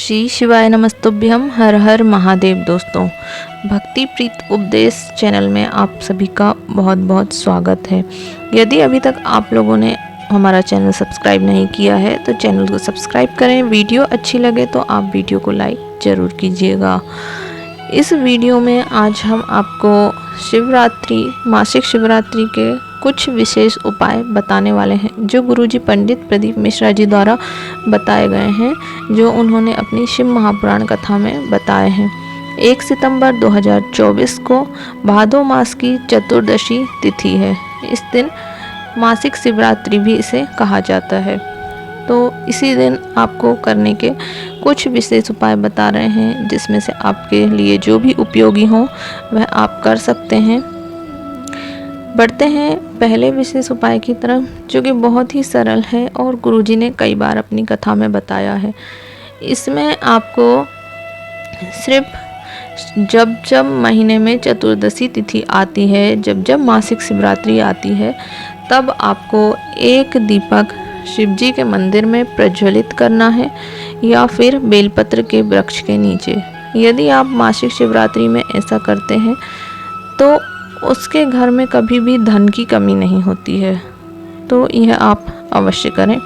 श्री शिवाय नमस्तुभ्यम। हर हर महादेव। दोस्तों, भक्ति प्रीत उपदेश चैनल में आप सभी का बहुत बहुत स्वागत है। यदि अभी तक आप लोगों ने हमारा चैनल सब्सक्राइब नहीं किया है तो चैनल को सब्सक्राइब करें। वीडियो अच्छी लगे तो आप वीडियो को लाइक ज़रूर कीजिएगा। इस वीडियो में आज हम आपको शिवरात्रि, मासिक शिवरात्रि के कुछ विशेष उपाय बताने वाले हैं जो गुरुजी पंडित प्रदीप मिश्रा जी द्वारा बताए गए हैं, जो उन्होंने अपनी शिव महापुराण कथा में बताए हैं। 1 सितंबर 2024 को भादो मास की चतुर्दशी तिथि है। इस दिन मासिक शिवरात्रि भी इसे कहा जाता है। तो इसी दिन आपको करने के कुछ विशेष उपाय बता रहे हैं, जिसमें से आपके लिए जो भी उपयोगी हो वह आप कर सकते हैं। बढ़ते हैं पहले विशेष उपाय की तरफ, जो कि बहुत ही सरल है और गुरुजी ने कई बार अपनी कथा में बताया है। इसमें आपको सिर्फ जब जब महीने में चतुर्दशी तिथि आती है, जब जब मासिक शिवरात्रि आती है, तब आपको एक दीपक शिवजी के मंदिर में प्रज्वलित करना है या फिर बेलपत्र के वृक्ष के नीचे। यदि आप मासिक शिवरात्रि में ऐसा करते हैं तो उसके घर में कभी भी धन की कमी नहीं होती है। तो यह आप अवश्य करें।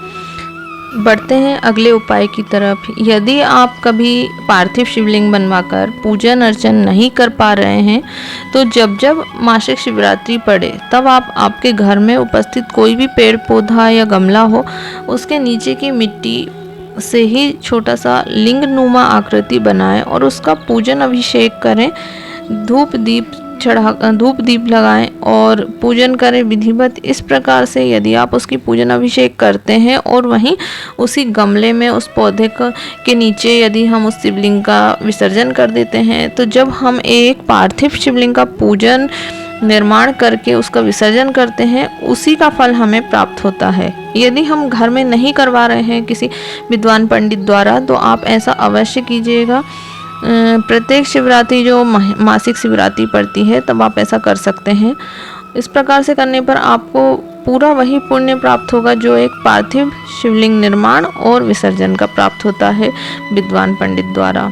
बढ़ते हैं अगले उपाय की तरफ। यदि आप कभी पार्थिव शिवलिंग बनवाकर पूजन अर्चन नहीं कर पा रहे हैं तो जब जब मासिक शिवरात्रि पड़े तब आप आपके घर में उपस्थित कोई भी पेड़ पौधा या गमला हो, उसके नीचे की मिट्टी से ही छोटा सा लिंग नुमा आकृति बनाएं और उसका पूजन अभिषेक करें। धूप दीप लगाएं और पूजन करें विधिवत। इस प्रकार से यदि आप उसकी पूजन अभिषेक करते हैं और वहीं उसी गमले में उस पौधे के नीचे यदि हम उस शिवलिंग का विसर्जन कर देते हैं, तो जब हम एक पार्थिव शिवलिंग का पूजन निर्माण करके उसका विसर्जन करते हैं, उसी का फल हमें प्राप्त होता है। यदि हम घर में नहीं करवा रहे हैं किसी विद्वान पंडित द्वारा, तो आप ऐसा अवश्य कीजिएगा। प्रत्येक शिवरात्रि जो मासिक शिवरात्रि पड़ती है तब आप ऐसा कर सकते हैं। इस प्रकार से करने पर आपको पूरा वही पुण्य प्राप्त होगा जो एक पार्थिव शिवलिंग निर्माण और विसर्जन का प्राप्त होता है विद्वान पंडित द्वारा।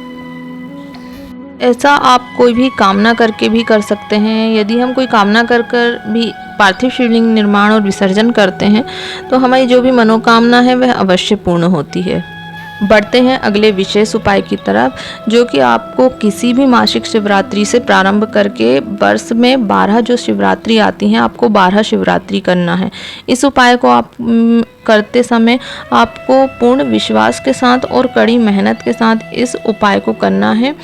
ऐसा आप कोई भी कामना करके भी कर सकते हैं। यदि हम कोई कामना कर भी पार्थिव शिवलिंग निर्माण और विसर्जन करते हैं तो हमारी जो भी मनोकामना है वह अवश्य पूर्ण होती है। बढ़ते हैं अगले विशेष उपाय की तरफ, जो कि आपको किसी भी मासिक शिवरात्रि से प्रारंभ करके वर्ष में 12 जो शिवरात्रि आती हैं, आपको 12 शिवरात्रि करना है। इस उपाय को आप करते समय आपको पूर्ण विश्वास के साथ और कड़ी मेहनत के साथ इस उपाय को करना है।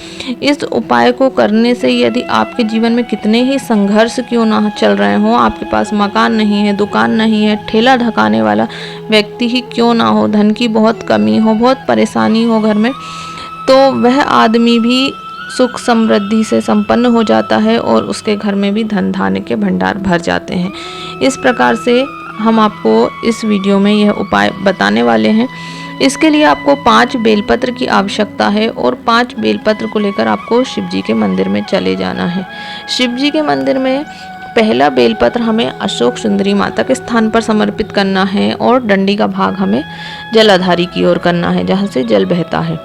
इस उपाय को करने से यदि आपके जीवन में कितने ही संघर्ष क्यों ना चल रहे हों, आपके पास मकान नहीं है, दुकान नहीं है, ठेला ढकाने वाला व्यक्ति ही क्यों ना हो, धन की बहुत कमी हो, बहुत परेशानी हो घर में, तो वह आदमी भी सुख समृद्धि से संपन्न हो जाता है और उसके घर में भी धन धान्य के भंडार भर जाते हैं। इस प्रकार से हम आपको इस वीडियो में यह उपाय बताने वाले हैं। इसके लिए आपको 5 बेलपत्र की आवश्यकता है और 5 बेलपत्र को लेकर आपको शिवजी के मंदिर में चले जाना है। शिवजी के मंदिर में पहला बेलपत्र हमें अशोक सुंदरी माता के स्थान पर समर्पित करना है और डंडी का भाग हमें जलाधारी की ओर करना है, जहाँ से जल बहता है।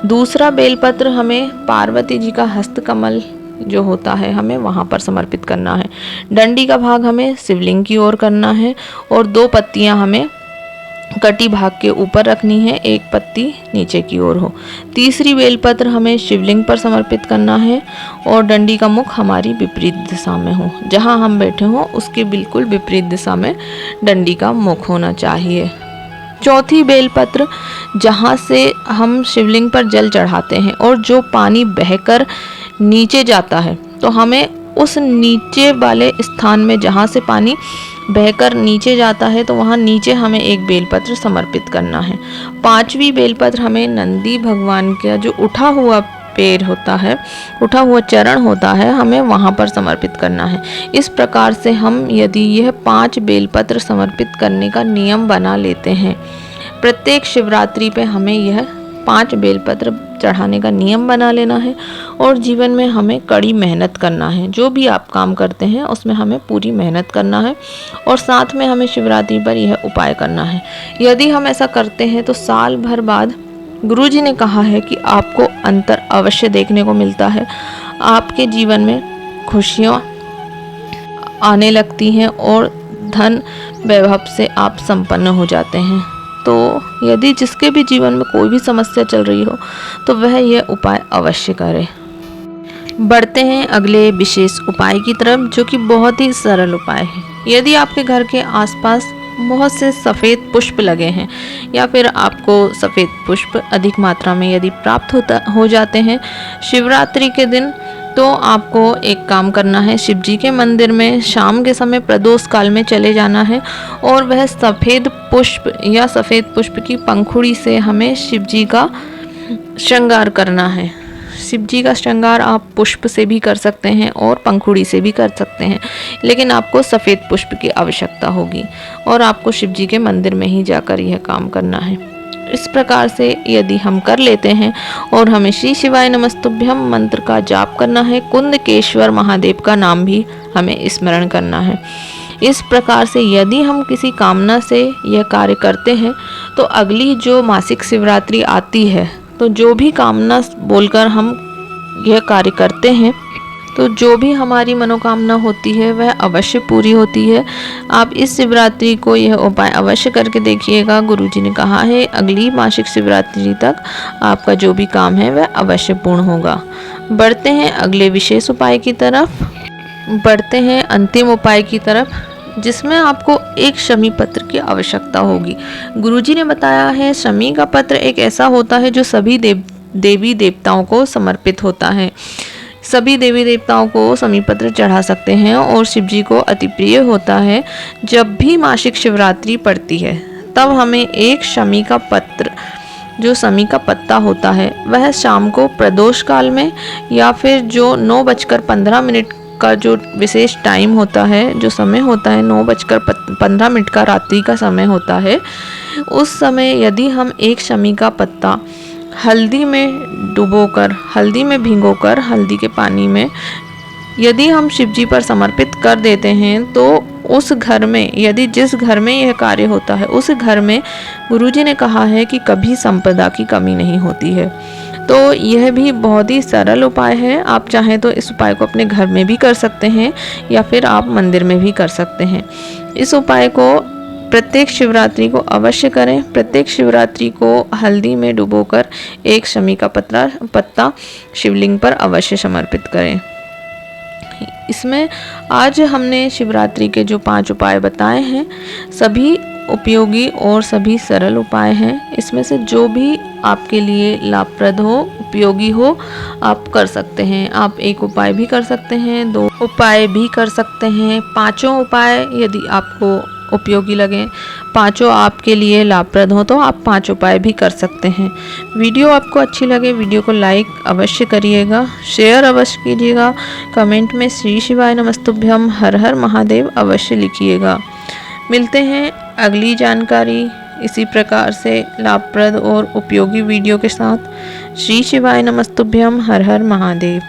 दूसरा बेलपत्र हमें पार्वती जी का हस्तकमल जो होता है हमें वहाँ पर समर्पित करना है। डंडी का भाग हमें शिवलिंग की ओर करना है और 2 पत्तियाँ हमें कटी भाग के ऊपर रखनी है, 1 पत्ती नीचे की ओर हो। तीसरी बेलपत्र हमें शिवलिंग पर समर्पित करना है और डंडी का मुख हमारी विपरीत दिशा में हो, जहाँ हम बैठे हों उसके बिल्कुल विपरीत दिशा में डंडी का मुख होना चाहिए। चौथी बेलपत्र जहाँ से हम शिवलिंग पर जल चढ़ाते हैं और जो पानी बहकर नीचे जाता है, तो हमें उस नीचे वाले स्थान में जहाँ से पानी बहकर नीचे जाता है तो वहाँ नीचे हमें 1 बेलपत्र समर्पित करना है। 5वीं बेलपत्र हमें नंदी भगवान का जो उठा हुआ पैर होता है, उठा हुआ चरण होता है, हमें वहाँ पर समर्पित करना है। इस प्रकार से हम यदि यह 5 बेलपत्र समर्पित करने का नियम बना लेते हैं, प्रत्येक शिवरात्रि पे हमें यह 5 बेलपत्र चढ़ाने का नियम बना लेना है और जीवन में हमें कड़ी मेहनत करना है। जो भी आप काम करते हैं उसमें हमें पूरी मेहनत करना है और साथ में हमें शिवरात्रि पर यह उपाय करना है। यदि हम ऐसा करते हैं तो साल भर बाद गुरुजी ने कहा है कि आपको अंतर अवश्य देखने को मिलता है। आपके जीवन में खुशियाँ आने लगती हैं और धन वैभव से आप संपन्न हो जाते हैं। तो यदि जिसके भी जीवन में कोई भी समस्या चल रही हो तो वह यह उपाय अवश्य करे। बढ़ते हैं अगले विशेष उपाय की तरफ, जो कि बहुत ही सरल उपाय है। यदि आपके घर के आसपास बहुत से सफ़ेद पुष्प लगे हैं या फिर आपको सफ़ेद पुष्प अधिक मात्रा में यदि प्राप्त हो जाते हैं शिवरात्रि के दिन, तो आपको एक काम करना है। शिव जी के मंदिर में शाम के समय प्रदोष काल में चले जाना है और वह सफ़ेद पुष्प या सफ़ेद पुष्प की पंखुड़ी से हमें शिव जी का श्रृंगार करना है। शिव जी का श्रृंगार आप पुष्प से भी कर सकते हैं और पंखुड़ी से भी कर सकते हैं, लेकिन आपको सफ़ेद पुष्प की आवश्यकता होगी और आपको शिव जी के मंदिर में ही जाकर यह काम करना है। इस प्रकार से यदि हम कर लेते हैं और हमें श्री शिवाय नमस्तुभ्यम मंत्र का जाप करना है, कुंदकेश्वर महादेव का नाम भी हमें स्मरण करना है। इस प्रकार से यदि हम किसी कामना से यह कार्य करते हैं तो अगली जो मासिक शिवरात्रि आती है, तो जो भी कामना बोलकर हम यह कार्य करते हैं तो जो भी हमारी मनोकामना होती है वह अवश्य पूरी होती है। आप इस शिवरात्रि को यह उपाय अवश्य करके देखिएगा। गुरुजी ने कहा है अगली मासिक शिवरात्रि तक आपका जो भी काम है वह अवश्य पूर्ण होगा। बढ़ते हैं अगले विशेष उपाय की तरफ, बढ़ते हैं अंतिम उपाय की तरफ, जिसमें आपको एक शमी पत्र की आवश्यकता होगी। गुरुजी ने बताया है शमी का पत्र एक ऐसा होता है जो सभी देवी देवताओं को समर्पित होता है। सभी देवी देवताओं को शमी पत्र चढ़ा सकते हैं और शिव जी को अति प्रिय होता है। जब भी मासिक शिवरात्रि पड़ती है तब हमें एक शमी का पत्र, जो शमी का पत्ता होता है, वह शाम को प्रदोष काल में या फिर जो 9:15 का जो विशेष टाइम होता है, जो समय होता है 9:15 का रात्रि का समय होता है, उस समय यदि हम एक शमी का पत्ता हल्दी में डुबोकर, हल्दी में भिगोकर, हल्दी के पानी में यदि हम शिव जी पर समर्पित कर देते हैं तो उस घर में, यदि जिस घर में यह कार्य होता है उस घर में गुरुजी ने कहा है कि कभी संपदा की कमी नहीं होती है। तो यह भी बहुत ही सरल उपाय है। आप चाहें तो इस उपाय को अपने घर में भी कर सकते हैं या फिर आप मंदिर में भी कर सकते हैं। इस उपाय को प्रत्येक शिवरात्रि को अवश्य करें। प्रत्येक शिवरात्रि को हल्दी में डुबोकर एक शमी का पत्ता शिवलिंग पर अवश्य समर्पित करें। इसमें आज हमने शिवरात्रि के जो 5 उपाय बताए हैं सभी उपयोगी और सभी सरल उपाय हैं। इसमें से जो भी आपके लिए लाभप्रद हो, उपयोगी हो, आप कर सकते हैं। आप एक उपाय भी कर सकते हैं, 2 उपाय भी कर सकते हैं, 5 उपाय यदि आपको उपयोगी लगें, 5 आपके लिए लाभप्रद हो तो आप 5 उपाय भी कर सकते हैं। वीडियो आपको अच्छी लगे वीडियो को लाइक अवश्य करिएगा, शेयर अवश्य कीजिएगा, कमेंट में श्री शिवाय नमस्तुभ्यम हर हर महादेव अवश्य लिखिएगा। मिलते हैं अगली जानकारी इसी प्रकार से लाभप्रद और उपयोगी वीडियो के साथ। श्री शिवाय नमस्तुभ्यम हर हर महादेव।